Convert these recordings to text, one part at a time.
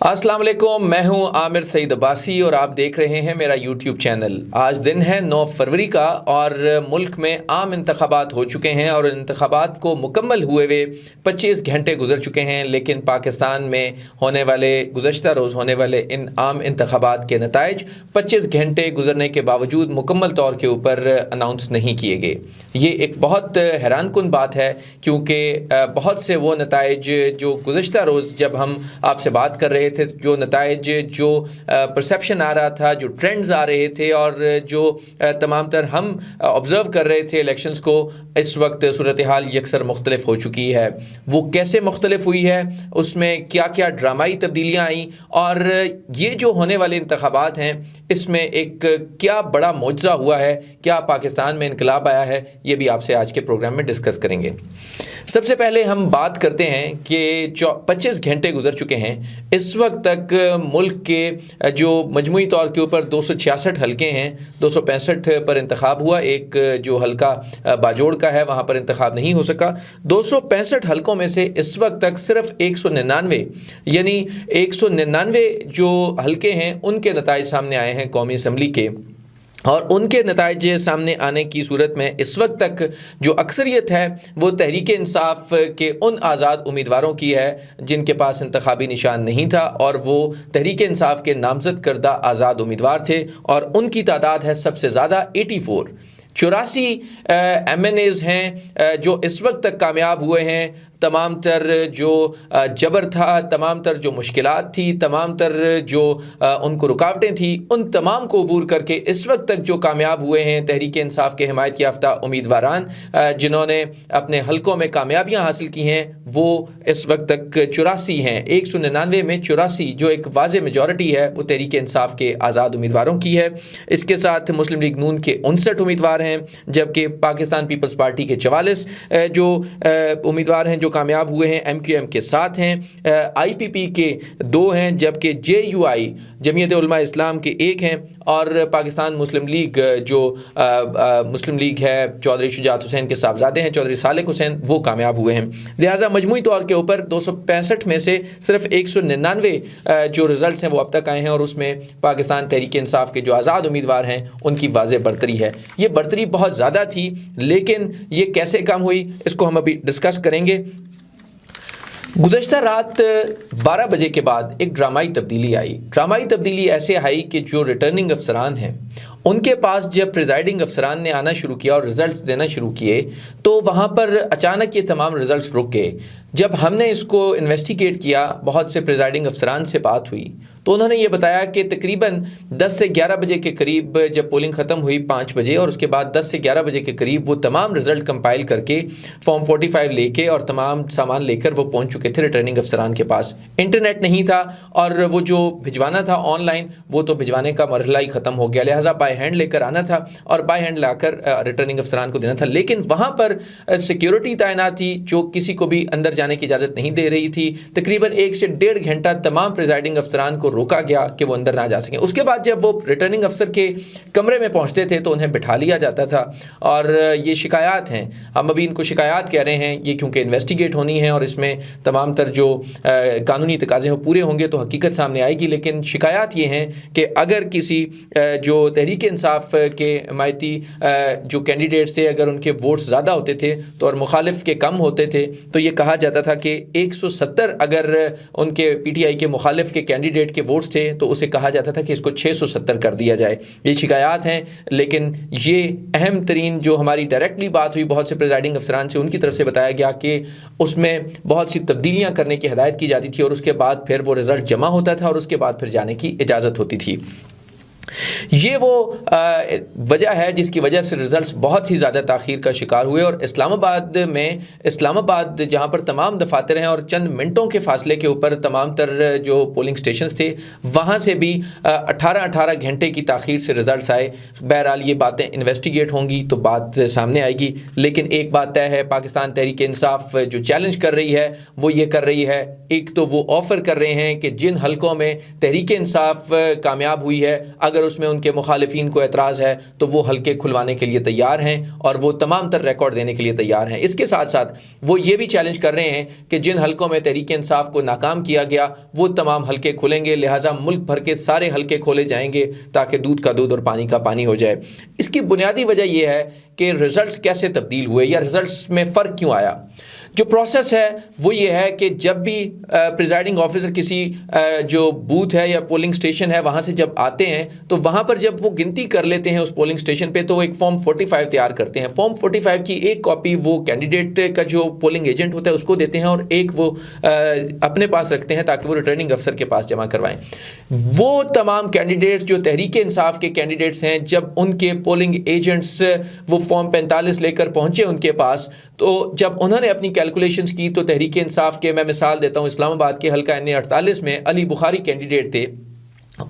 अस्सलाम वालेकुम, मैं हूं आमिर सईद अब्बासी और आप देख रहे हैं मेरा यूट्यूब चैनल। आज दिन है 9 फरवरी का और मुल्क में आम इंतखाबात हो चुके हैं और इंतखाबात को मुकम्मल हुए हुए 25 घंटे गुजर चुके हैं, लेकिन पाकिस्तान में होने वाले गुज़श्ता रोज़ होने वाले इन आम इंतखाबात के नताइज 25 घंटे गुजरने के बावजूद मुकम्मल तौर के ऊपर अनाउंस नहीं किए गए। ये एक बहुत हैरान कुन बात है, क्योंकि बहुत से वो नताइज जो गुज़श्ता रोज़ जब हम आपसे बात कर रहे थे, जो नताइज जो परसेप्शन आ रहा था, जो ट्रेंड्स आ रहे थे और जो तमाम तर हम ऑब्ज़र्व कर रहे थे इलेक्शंस को, इस वक्त सूरत हाल यकसर मुख्तलिफ हो चुकी है। वो कैसे मुख्तलिफ हुई है, उसमें क्या क्या ड्रामाई तब्दीलियाँ आई और ये जो होने वाले इंतखाबात हैं इसमें एक क्या बड़ा मौजज़ा हुआ है, क्या पाकिस्तान में इनकलाब आया है, ये भी आपसे आज के प्रोग्राम में डिस्कस करेंगे। सबसे पहले हम बात करते हैं कि 25 घंटे गुजर चुके हैं। इस वक्त तक मुल्क के जो मजमूई तौर के ऊपर 266 हलके हैं, 265 पर इंतखाब हुआ, एक जो हलका बाजोड़ का है वहाँ पर इंतखाब नहीं हो सका। 265 हलकों में से इस वक्त तक सिर्फ 199 यानी 199 जो हलके हैं उनके नताइज सामने आए हैं कौमी असम्बली के, और उनके नताइज सामने आने की सूरत में इस वक्त तक जो अक्सरियत है वो तहरीक इंसाफ के उन आज़ाद उम्मीदवारों की है जिनके पास इंतखाबी निशान नहीं था, और वो तहरीक इंसाफ के नामज़द करदा आज़ाद उम्मीदवार थे और उनकी तादाद है सबसे ज़्यादा 84 MNAs हैं जो इस वक्त तक कामयाब हुए हैं। तमाम तर जो जबर था, तमाम तर जो मुश्किलात थी, तमाम तर जो उनको रुकावटें थी, उन तमाम को अबूर करके इस वक्त तक जो कामयाब हुए हैं तहरीक इंसाफ के हिमायत याफ्ता उम्मीदवारान जिन्होंने अपने हलकों में कामयाबियां हासिल की हैं, वो इस वक्त तक 84 हैं। 199 में 84 जो एक वाज़े मेजॉरिटी है वो तहरीक इंसाफ के आज़ाद उम्मीदवारों की है। इसके साथ मुस्लिम लीग नून के 59 उम्मीदवार हैं, जबकि पाकिस्तान पीपल्स पार्टी के 44 जो उम्मीदवार हैं जो कामयाब हुए हैं MQM के 7 हैं, IPP के 2 हैं, जबकि JUI जमीयत उलमा इस्लाम के 1 हैं, और पाकिस्तान मुस्लिम लीग जो मुस्लिम लीग है चौधरी शुजात हुसैन के साहबजादे हैं चौधरी सालेक हुसैन, वो कामयाब हुए हैं। लिहाजा मजमूई तौर के ऊपर 265 में से सिर्फ 199 जो रिज़ल्ट हैं वो अब तक आए हैं, और उसमें पाकिस्तान तहरीक इंसाफ के जो आज़ाद उम्मीदवार हैं उनकी वाज़े बरतरी है। ये बरतरी बहुत ज़्यादा थी, लेकिन ये कैसे कम हुई इसको हम अभी डिस्कस करेंगे। गुज़श्ता रात 12 बजे के बाद एक ड्रामाई तब्दीली आई। ड्रामाई तब्दीली ऐसे आई कि जो रिटर्निंग अफसरान हैं उनके पास जब प्रिजाइडिंग अफसरान ने आना शुरू किया और रिज़ल्ट देना शुरू किए, तो वहाँ पर अचानक ये तमाम रिज़ल्ट रुक गए। जब हमने इसको इन्वेस्टिगेट किया, बहुत से प्रिजाइडिंग अफसरान से बात हुई, तो उन्होंने ये बताया कि तकरीबन 10 से 11 बजे के करीब जब पोलिंग ख़त्म हुई 5 बजे, और उसके बाद 10 से 11 बजे के करीब वो तमाम रिज़ल्ट कंपाइल करके फॉर्म 45 लेके और तमाम सामान लेकर वो पहुंच चुके थे रिटर्निंग अफसरान के पास। इंटरनेट नहीं था और वो जो भिजवाना था ऑनलाइन वो तो भिजवाने का मरहला ही ख़त्म हो गया, लिहाजा बाय हैंड लेकर आना था और बाय हैंड लाकर रिटर्निंग अफसरान को देना था। लेकिन वहाँ पर सिक्योरिटी तैनात थी जो किसी को भी अंदर जाने की इजाज़त नहीं दे रही थी। तकरीबन 1 से 1.5 घंटा तमाम प्रिजाइडिंग अफसरान को रोका गया कि वो अंदर ना जा सकें। उसके बाद जब वो रिटर्निंग अफसर के कमरे में पहुंचते थे तो उन्हें बिठा लिया जाता था, और ये शिकायत हैं, हम अभी इनको शिकायत कह रहे हैं, ये क्योंकि इन्वेस्टिगेट होनी है और इसमें तमाम तर जो कानूनी तकाज़े हैं पूरे होंगे तो हकीकत सामने आएगी। लेकिन शिकायत ये हैं कि अगर किसी जो तहरीक इंसाफ के हिमायती जो कैंडिडेट्स थे, अगर उनके वोट्स ज़्यादा होते थे तो और मुखालिफ के कम होते थे, तो ये कहा जाता था कि 170 अगर उनके PTI के मुखालिफ के कैंडिडेट के वोट्स थे तो उसे कहा जाता था कि इसको 670 कर दिया जाए। ये शिकायत हैं, लेकिन ये अहम तरीन जो हमारी डायरेक्टली बात हुई बहुत से प्रिजाइडिंग अफसरान से, उनकी तरफ से बताया गया कि उसमें बहुत सी तब्दीलियां करने की हिदायत की जाती थी और उसके बाद फिर वो रिज़ल्ट जमा होता था और उसके बाद फिर जाने की इजाज़त होती थी। ये वो वजह है जिसकी वजह से रिज़ल्ट्स बहुत ही ज़्यादा ताख़ीर का शिकार हुए, और इस्लामाबाद जहाँ पर तमाम दफातर हैं और चंद मिनटों के फासले के ऊपर तमाम तर जो पोलिंग स्टेशन थे वहाँ से भी 18 घंटे की ताख़ीर से रिज़ल्ट्स आए। बहरहाल ये बातें इन्वेस्टिगेट होंगी तो बात सामने आएगी, लेकिन एक बात तय है, पाकिस्तान तहरीक इंसाफ जो चैलेंज कर रही है वो ये कर रही है, एक तो वो ऑफ़र कर रहे हैं कि जिन हलकों में तहरीक इंसाफ कामयाब हुई है, اگر اس میں ان کے مخالفین کو اعتراض ہے تو وہ حلقے کھلوانے کے لیے تیار ہیں اور وہ تمام تر ریکارڈ دینے کے لیے تیار ہیں۔ اس کے ساتھ ساتھ وہ یہ بھی چیلنج کر رہے ہیں کہ جن حلقوں میں تحریک انصاف کو ناکام کیا گیا وہ تمام حلقے کھلیں گے، لہٰذا ملک بھر کے سارے حلقے کھولے جائیں گے تاکہ دودھ کا دودھ اور پانی کا پانی ہو جائے۔ اس کی بنیادی وجہ یہ ہے کہ رزلٹس کیسے تبدیل ہوئے یا رزلٹس میں فرق کیوں آیا۔ جو پروسیس ہے وہ یہ ہے کہ جب بھی پریزائڈنگ آفیسر کسی جو بوتھ ہے یا پولنگ سٹیشن ہے وہاں سے جب آتے ہیں تو وہاں پر جب وہ گنتی کر لیتے ہیں اس پولنگ سٹیشن پہ تو وہ ایک فارم 45 تیار کرتے ہیں۔ فارم 45 کی ایک کاپی وہ کینڈیڈیٹ کا جو پولنگ ایجنٹ ہوتا ہے اس کو دیتے ہیں اور ایک وہ اپنے پاس رکھتے ہیں تاکہ وہ ریٹرننگ افسر کے پاس جمع کروائیں۔ وہ تمام کینڈیڈیٹس جو تحریک انصاف کے کینڈیڈیٹس ہیں جب ان کے پولنگ ایجنٹس وہ فارم 45 لے کر پہنچے ان کے پاس تو جب انہوں نے اپنی کیلکولیشنز کی تو تحریک انصاف کے، میں مثال دیتا ہوں، اسلام آباد کے حلقہ این 48 میں علی بخاری کینڈیڈیٹ تھے،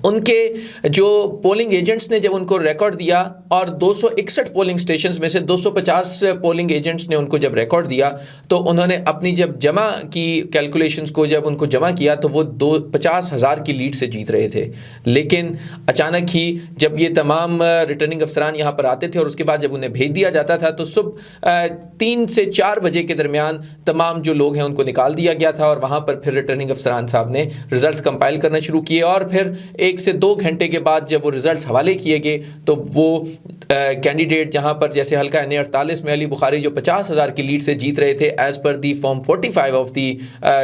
ان کے جو پولنگ ایجنٹس نے جب ان کو ریکارڈ دیا اور 261 پولنگ سٹیشنز میں سے 250 پولنگ ایجنٹس نے ان کو جب ریکارڈ دیا تو انہوں نے اپنی جب جمع کی کیلکولیشنز کو جب ان کو جمع کیا تو وہ 50,000 کی لیڈ سے جیت رہے تھے۔ لیکن اچانک ہی جب یہ تمام ریٹرننگ افسران یہاں پر آتے تھے اور اس کے بعد جب انہیں بھیج دیا جاتا تھا تو صبح 3 سے 4 بجے کے درمیان تمام جو لوگ ہیں ان کو نکال دیا گیا تھا اور وہاں پر پھر ریٹرننگ افسران صاحب نے رزلٹس کمپائل کرنا شروع کیے اور پھر 1 سے 2 گھنٹے کے بعد جب وہ رزلٹس حوالے کیے گئے تو وہ کینڈیڈیٹ جہاں پر جیسے حلقہ این 48 میں علی بخاری جو 50,000 کی لیڈ سے جیت رہے تھے as per the form 45 of the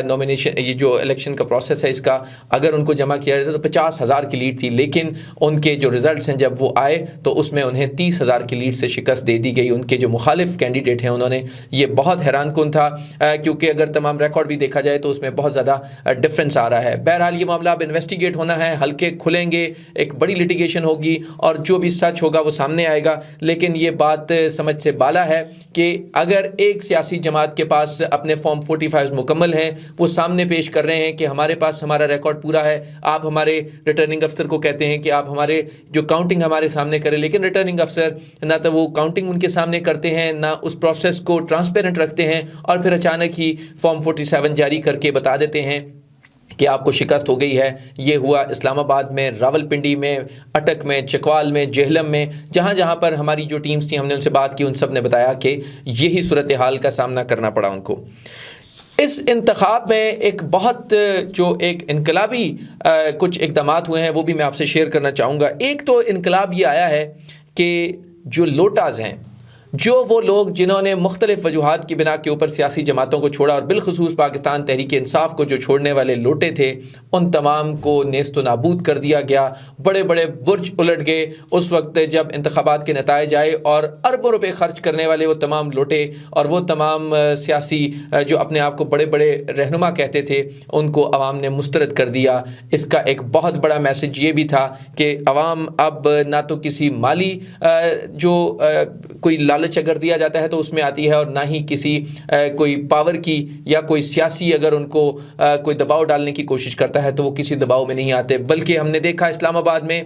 nomination, یہ جو الیکشن کا پروسیس ہے اس کا اگر ان کو جمع کیا جاتا تو 50,000 کی لیڈ تھی، لیکن ان کے جو رزلٹس ہیں جب وہ آئے تو اس میں انہیں 30,000 کی لیڈ سے شکست دے دی گئی۔ ان کے جو مخالف کینڈیڈیٹ ہیں انہوں نے، یہ بہت حیران کن تھا کیونکہ اگر تمام ریکارڈ بھی دیکھا جائے تو اس میں بہت زیادہ ڈفرینس آ رہا ہے۔ بہرحال یہ معاملہ اب انویسٹیگیٹ ہونا ہے، حلقے کھلیں گے، ایک بڑی لٹیگیشن ہوگی اور جو بھی سچ ہوگا وہ سامنے آئے گا، لیکن یہ بات سمجھ سے بالا ہے کہ اگر ایک سیاسی جماعت کے پاس اپنے فارم 45 مکمل ہیں، وہ سامنے پیش کر رہے ہیں کہ ہمارے پاس ہمارا ریکارڈ پورا ہے، آپ ہمارے ریٹرننگ افسر کو کہتے ہیں کہ آپ ہمارے جو کاؤنٹنگ ہمارے سامنے کریں، لیکن ریٹرننگ افسر نہ تو وہ کاؤنٹنگ ان کے سامنے کرتے ہیں نہ اس پروسیس کو ٹرانسپیرنٹ رکھتے ہیں اور پھر اچانک ہی فارم 47 جاری کر کے بتا دیتے ہیں کہ آپ کو شکست ہو گئی ہے۔ یہ ہوا اسلام آباد میں، راولپنڈی میں، اٹک میں، چکوال میں، جہلم میں، جہاں جہاں پر ہماری جو ٹیمز تھیں ہم نے ان سے بات کی، ان سب نے بتایا کہ یہی صورتحال کا سامنا کرنا پڑا ان کو۔ اس انتخاب میں ایک بہت جو ایک انقلابی کچھ اقدامات ہوئے ہیں وہ بھی میں آپ سے شیئر کرنا چاہوں گا۔ ایک تو انقلاب یہ آیا ہے کہ جو لوٹاز ہیں، جو وہ لوگ جنہوں نے مختلف وجوہات کی بنا کے اوپر سیاسی جماعتوں کو چھوڑا اور بالخصوص پاکستان تحریک انصاف کو جو چھوڑنے والے لوٹے تھے، ان تمام کو نیست و نابود کر دیا گیا۔ بڑے بڑے برج الٹ گئے اس وقت جب انتخابات کے نتائج آئے اور اربوں روپے خرچ کرنے والے وہ تمام لوٹے اور وہ تمام سیاسی جو اپنے آپ کو بڑے بڑے رہنما کہتے تھے ان کو عوام نے مسترد کر دیا۔ اس کا ایک بہت بڑا میسج یہ بھی تھا کہ عوام اب نہ تو کسی مالی جو کوئی لالچ اگر دیا جاتا ہے تو اس میں آتی ہے اور نہ ہی کسی کوئی پاور کی یا کوئی سیاسی اگر ان کو کوئی دباؤ ڈالنے کی کوشش کرتا ہے تو وہ کسی دباؤ میں نہیں آتے۔ بلکہ ہم نے دیکھا اسلام آباد میں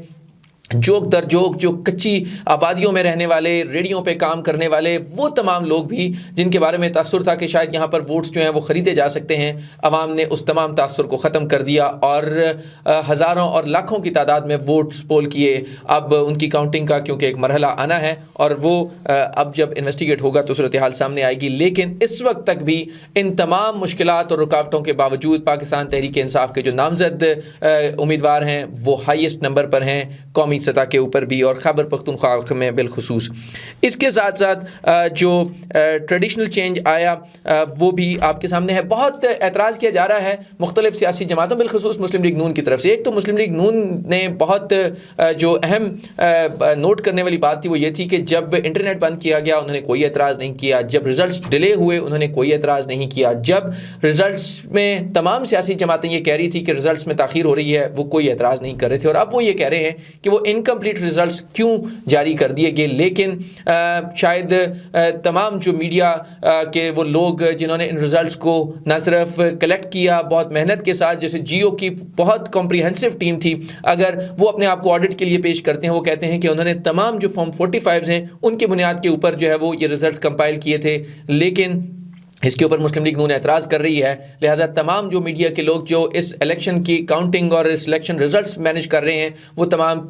جوک در جوک جو کچی آبادیوں میں رہنے والے، ریڑیوں پہ کام کرنے والے، وہ تمام لوگ بھی جن کے بارے میں تاثر تھا کہ شاید یہاں پر ووٹس جو ہیں وہ خریدے جا سکتے ہیں، عوام نے اس تمام تاثر کو ختم کر دیا اور ہزاروں اور لاکھوں کی تعداد میں ووٹس پول کیے۔ اب ان کی کاؤنٹنگ کا کیونکہ ایک مرحلہ آنا ہے اور وہ اب جب انویسٹیگیٹ ہوگا تو صورتحال سامنے آئے گی، لیکن اس وقت تک بھی ان تمام مشکلات اور رکاوٹوں کے باوجود پاکستان تحریک انصاف کے جو نامزد امیدوار ہیں وہ ہائیسٹ نمبر پر ہیں قومی سطح کے اوپر بھی اور خیبر پختونخوا میں بالخصوص۔ اس کے ساتھ ساتھ جو ٹریڈیشنل چینج آیا وہ بھی آپ کے سامنے ہے۔ بہت اعتراض کیا جا رہا ہے مختلف سیاسی جماعتوں بالخصوص مسلم لیگ نون کی طرف سے۔ ایک تو مسلم لیگ نون نے بہت جو اہم نوٹ کرنے والی بات تھی وہ یہ تھی کہ جب انٹرنیٹ بند کیا گیا انہوں نے کوئی اعتراض نہیں کیا، جب رزلٹس ڈیلے ہوئے انہوں نے کوئی اعتراض نہیں کیا، جب رزلٹس میں تمام سیاسی جماعتیں یہ کہہ رہی تھی کہ رزلٹس میں تاخیر ہو رہی ہے وہ کوئی اعتراض نہیں کر رہے تھے، اور اب وہ یہ کہہ رہے ہیں کہ وہ انکمپلیٹ رزلٹس کیوں جاری کر دیے گئے۔ لیکن شاید تمام جو میڈیا کے وہ لوگ جنہوں نے ان رزلٹس کو نہ صرف کلیکٹ کیا بہت محنت کے ساتھ، جیسے جیو کی بہت کمپریہنسو ٹیم تھی، اگر وہ اپنے آپ کو آڈٹ کے لیے پیش کرتے ہیں وہ کہتے ہیں کہ انہوں نے تمام جو فارم 45 ہیں ان کی بنیاد کے اوپر جو ہے وہ یہ رزلٹس کمپائل کیے تھے، لیکن इसके ऊपर मुस्लिम लीग नून एतराज़ कर रही है। लिहाजा तमाम जो मीडिया के लोग जो इस इलेक्शन की काउंटिंग और इस इलेक्शन रिजल्ट्स मैनेज कर रहे हैं, वो तमाम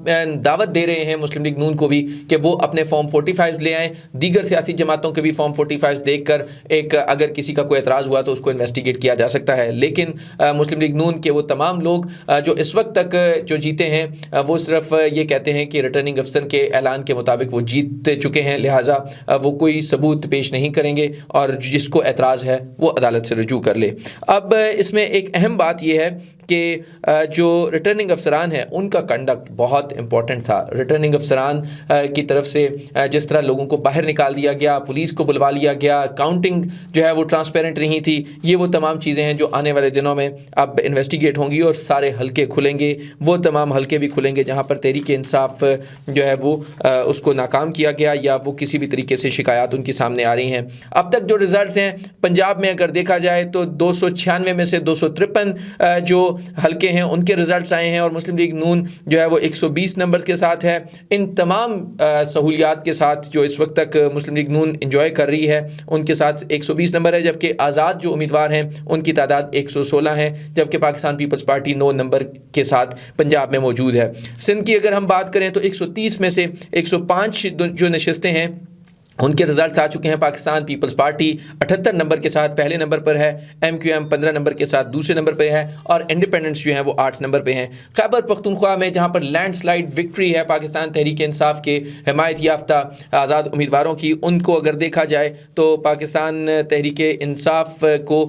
दावत दे रहे हैं मुस्लिम लीग नून को भी कि वो अपने फॉर्म 45 ले आएँ। दीगर सियासी जमातों के भी फॉर्म 45 देख कर एक अगर किसी का कोई एतराज़ हुआ तो उसको इन्वेस्टिगेट किया जा सकता है। लेकिन मुस्लिम लीग नून के वो तमाम लोग जो इस वक्त तक जो जीते हैं वो सिर्फ ये कहते हैं कि रिटर्निंग अफसर के ऐलान के मुताबिक वो जीत चुके हैं, लिहाजा वो कोई सबूत पेश नहीं करेंगे और जिसको एतराज़ है वो अदालत से रजू कर ले। अब इसमें एक अहम बात यह है कि जो रिटर्निंग अफसरान हैं उनका कंडक्ट बहुत इंपॉर्टेंट था। रिटर्निंग अफसरान की तरफ से जिस तरह लोगों को बाहर निकाल दिया गया, पुलिस को बुलवा लिया गया, काउंटिंग जो है वो ट्रांसपेरेंट नहीं थी, ये वो तमाम चीज़ें हैं जो आने वाले दिनों में अब इन्वेस्टिगेट होंगी और सारे हलके खुलेंगे। वो तमाम हलके भी खुलेंगे जहाँ पर तहरीक इंसाफ जो है वो उसको नाकाम किया गया या वो किसी भी तरीके से शिकायत उनके सामने आ रही हैं। अब तक जो रिज़ल्ट हैं पंजाब में अगर देखा जाए तो 296 में से 253 जो हल्के हैं उनके रिजल्ट्स आए हैं और मुस्लिम लीग नून जो है वो 120 नंबर के साथ है। इन तमाम सहूलियात के साथ जो इस वक्त तक मुस्लिम लीग नून इंजॉय कर रही है उनके साथ 120 नंबर है, जबकि आज़ाद जो उम्मीदवार हैं उनकी तादाद 116 है, जबकि पाकिस्तान पीपल्स पार्टी 9 नंबर के साथ पंजाब में मौजूद है। सिंध की अगर हम बात करें तो 130 में से 105 जो नशिस्तें हैं उनके रिजल्ट्स आ चुके हैं। पाकिस्तान पीपल्स पार्टी 78 नंबर के साथ पहले नंबर पर है, MQM 15 नंबर के साथ दूसरे नंबर पर है और इंडिपेंडेंस जो हैं वो 8 नंबर पे हैं। खैबर पख्तूनख्वा में जहां पर लैंडस्लाइड विक्ट्री है पाकिस्तान तहरीक इंसाफ के हिमायत याफ्ता आज़ाद उम्मीदवारों की, उनको अगर देखा जाए तो पाकिस्तान तहरीक इंसाफ को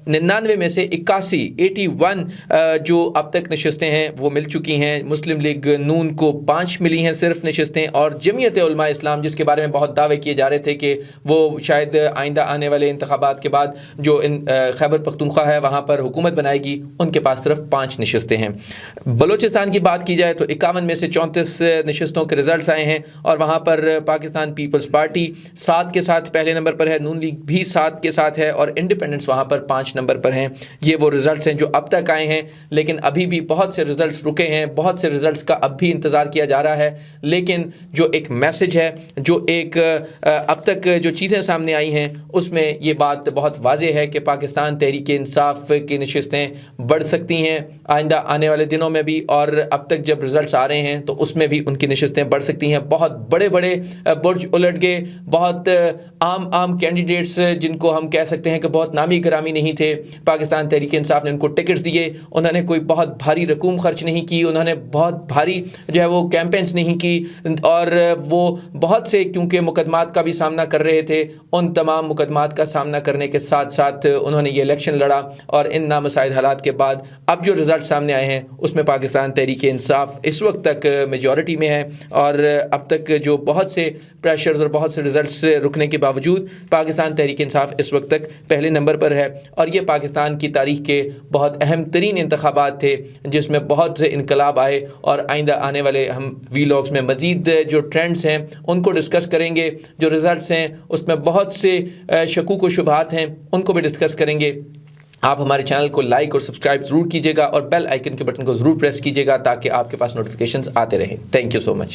99 में से 81 जो अब तक नशिस्तें हैं वो मिल चुकी हैं। मुस्लिम लीग नून को 5 मिली हैं सिर्फ नशिस्तें, और जमीयत उलमा इस्लाम जिसके बारे में बहुत दावे किए जा रहे थे कि वो शायद आइंदा आने वाले इंतखाबात के बाद जो खैबर पख्तूनख्वा है वहाँ पर हुकूमत बनाएगी, उनके पास सिर्फ 5 नशिस्तें हैं। बलूचिस्तान की बात की जाए तो 51 में से 34 नशिस्तों के रिजल्ट्स आए हैं और वहाँ पर पाकिस्तान पीपल्स पार्टी 7 के साथ पहले नंबर पर है, नून लीग भी 7 के साथ है और इंडिपेंडेंस वहाँ पर 5 नंबर पर हैं। ये वो रिजल्ट्स हैं जो अब तक आए हैं, लेकिन अभी भी बहुत से रिजल्ट्स रुके हैं, बहुत से रिजल्ट्स का अब भी इंतज़ार किया जा रहा है। लेकिन जो एक मैसेज है, जो एक अब तक जो चीज़ें सामने आई हैं उसमें ये बात बहुत वाज़ेह है कि पाकिस्तान तहरीक इंसाफ की नशिस्तें बढ़ सकती हैं आइंदा आने वाले दिनों में भी, और अब तक जब रिजल्ट्स आ रहे हैं तो उसमें भी उनकी नशिस्तें बढ़ सकती हैं। बहुत बड़े बड़े बुर्ज उलट गए, बहुत आम कैंडिडेट्स जिनको हम कह सकते हैं कि बहुत नामी गिरामी नहीं थे, पाकिस्तान तहरीक इंसाफ ने उनको टिकट्स दिए। उन्होंने कोई बहुत भारी रकूम खर्च नहीं की, उन्होंने बहुत भारी जो है वो कैंपेन्स नहीं की, और वो बहुत से क्योंकि मुकदमात का भी सामना कर रहे थे, उन तमाम मुकदमात का सामना करने के साथ साथ उन्होंने ये इलेक्शन लड़ा और इन नामुसाइद हालात के बाद अब जो रिज़ल्ट सामने आए हैं उसमें पाकिस्तान तहरीक इंसाफ इस वक्त तक मेजॉरिटी में है। और अब तक जो बहुत से प्रेशर्स और बहुत से रिज़ल्ट्स रुकने के बावजूद पाकिस्तान तहरीक इंसाफ इस वक्त तक पहले नंबर पर है। और ये पाकिस्तान की तारीख़ के बहुत अहम तरीन इंतखाबात थे जिसमें बहुत से इनकलाब आए, और आइंदा आने वाले हम वीलॉग्स में मज़ीद जो ट्रेंड्स हैं उनको डिस्कस करेंगे। जो रिज़ल्ट्स हैं उसमें बहुत से शकूक व शुबहात हैं, उनको भी डिस्कस करेंगे। आप हमारे चैनल को लाइक और सब्सक्राइब ज़रूर कीजिएगा और बेल आइकन के बटन को ज़रूर प्रेस कीजिएगा ताकि आपके पास नोटिफिकेशंस आते रहें। Thank you so much.